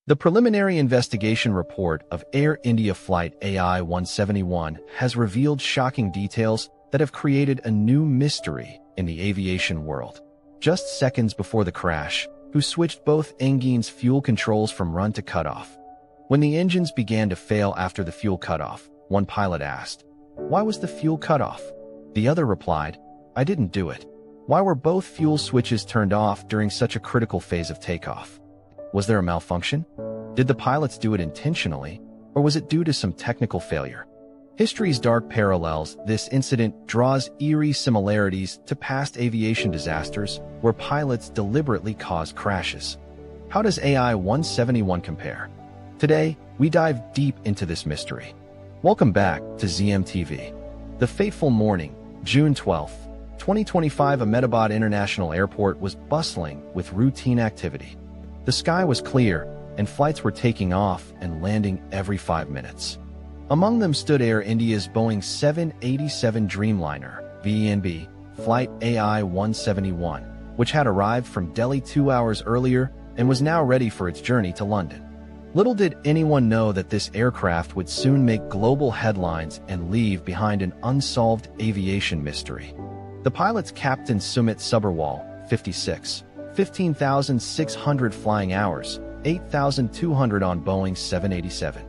The preliminary investigation report of Air India Flight AI-171 has revealed shocking details that have created a new mystery in the aviation world. Just seconds before the crash, who switched both engines' fuel controls from run to cutoff? When the engines began to fail after the fuel cutoff, one pilot asked, "Why was the fuel cut off?" The other replied, "I didn't do it." Why were both fuel switches turned off during such a critical phase of takeoff? Was there a malfunction? Did the pilots do it intentionally, or was it due to some technical failure? History's dark parallels, this incident draws eerie similarities to past aviation disasters where pilots deliberately caused crashes. How does AI-171 compare? Today, we dive deep into this mystery. Welcome back to ZMTV. The fateful morning, June 12, 2025, Ahmedabad International Airport was bustling with routine activity. The sky was clear, and flights were taking off and landing every 5 minutes. Among them stood Air India's Boeing 787 Dreamliner, VNB, Flight AI-171, which had arrived from Delhi 2 hours earlier and was now ready for its journey to London. Little did anyone know that this aircraft would soon make global headlines and leave behind an unsolved aviation mystery. The pilot's Captain Sumit Sabharwal, 56, 15,600 flying hours, 8,200 on Boeing 787.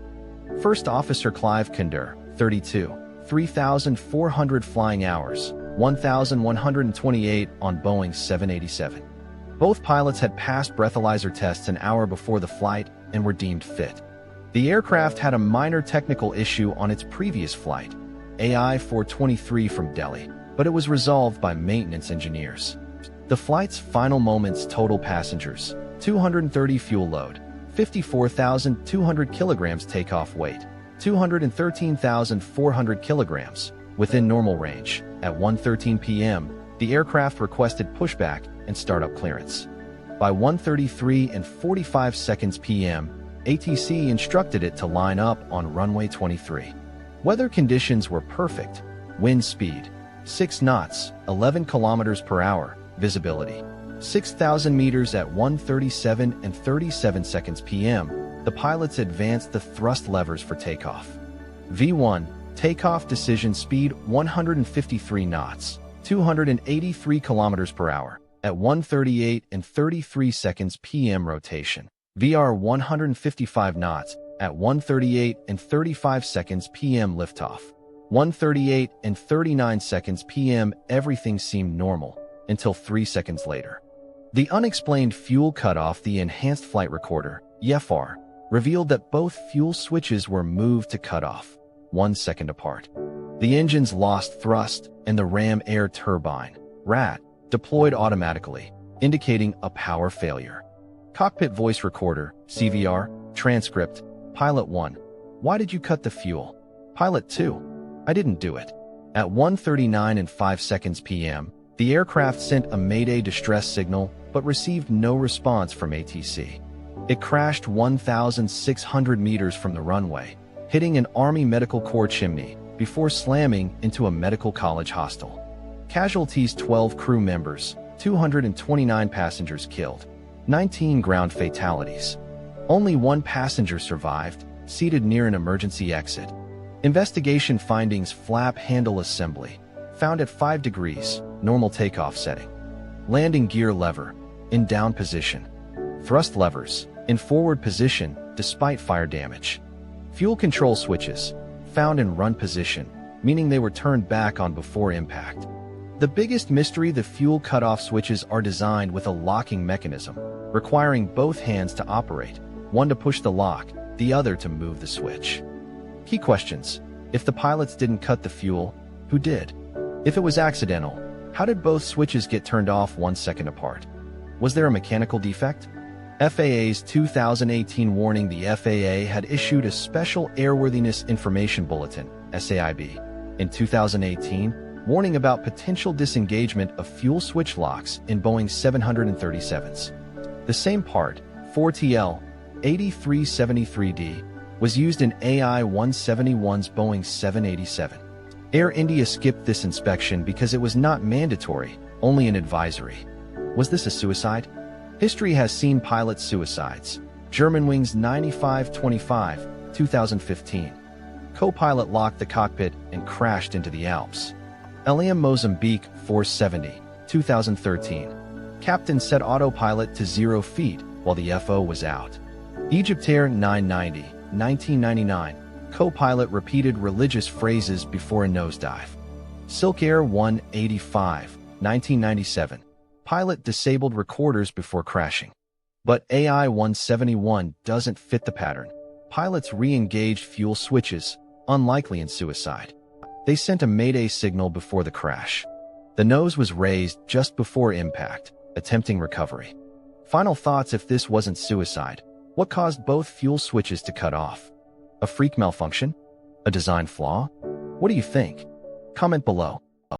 First Officer Clive Kinder, 32, 3,400 flying hours, 1,128 on Boeing 787. Both pilots had passed breathalyzer tests an hour before the flight and were deemed fit. The aircraft had a minor technical issue on its previous flight, AI-423 from Delhi, but it was resolved by maintenance engineers. The flight's final moments: total passengers, 230, fuel load, 54,200 kilograms, takeoff weight, 213,400 kilograms, within normal range. At 1:13 p.m., the aircraft requested pushback and startup clearance. By 1:33:45 p.m., ATC instructed it to line up on runway 23. Weather conditions were perfect. Wind speed, 6 knots, 11 kilometers per hour. Visibility, 6,000 meters. At 1:37:37 p.m., the pilots advanced the thrust levers for takeoff. V1, takeoff decision speed 153 knots, 283 kilometers per hour. At 1:38:33 p.m. rotation, VR 155 knots. At 1:38:35 p.m. liftoff. 1:38:39 p.m. Everything seemed normal until 3 seconds later. The unexplained fuel cutoff. The enhanced flight recorder, EFR, revealed that both fuel switches were moved to cutoff 1 second apart. The engines lost thrust, and the ram air turbine, RAT, deployed automatically, indicating a power failure. Cockpit voice recorder, CVR, transcript, Pilot 1, "Why did you cut the fuel?" Pilot 2, "I didn't do it." At 1:39:05 p.m., the aircraft sent a Mayday distress signal but received no response from ATC. It crashed 1,600 meters from the runway, hitting an Army Medical Corps chimney before slamming into a medical college hostel. Casualties: 12 crew members, 229 passengers killed, 19 ground fatalities. Only one passenger survived, seated near an emergency exit. Investigation findings: flap handle assembly, found at 5 degrees, normal takeoff setting. Landing gear lever, in down position. Thrust levers, in forward position, despite fire damage. Fuel control switches, found in run position, meaning they were turned back on before impact. The biggest mystery: the fuel cutoff switches are designed with a locking mechanism, requiring both hands to operate, one to push the lock, the other to move the switch. Key questions: if the pilots didn't cut the fuel, who did? If it was accidental, how did both switches get turned off 1 second apart? Was there a mechanical defect? FAA's 2018 warning: the FAA had issued a Special Airworthiness Information Bulletin, SAIB, in 2018, warning about potential disengagement of fuel switch locks in Boeing 737s. The same part, 4TL 8373D, was used in AI-171's Boeing 787. Air India skipped this inspection because it was not mandatory, only an advisory. Was this a suicide? History has seen pilot suicides. Germanwings 9525, 2015. Co-pilot locked the cockpit and crashed into the Alps. Eliam Mozambique 470, 2013. Captain set autopilot to 0 feet while the FO was out. Egyptair 990, 1999. Co-pilot repeated religious phrases before a nosedive. Silkair 185, 1997. Pilot disabled recorders before crashing. But AI-171 doesn't fit the pattern. Pilots re-engaged fuel switches, unlikely in suicide. They sent a mayday signal before the crash. The nose was raised just before impact, attempting recovery. Final thoughts: if this wasn't suicide, what caused both fuel switches to cut off? A freak malfunction? A design flaw? What do you think? Comment below.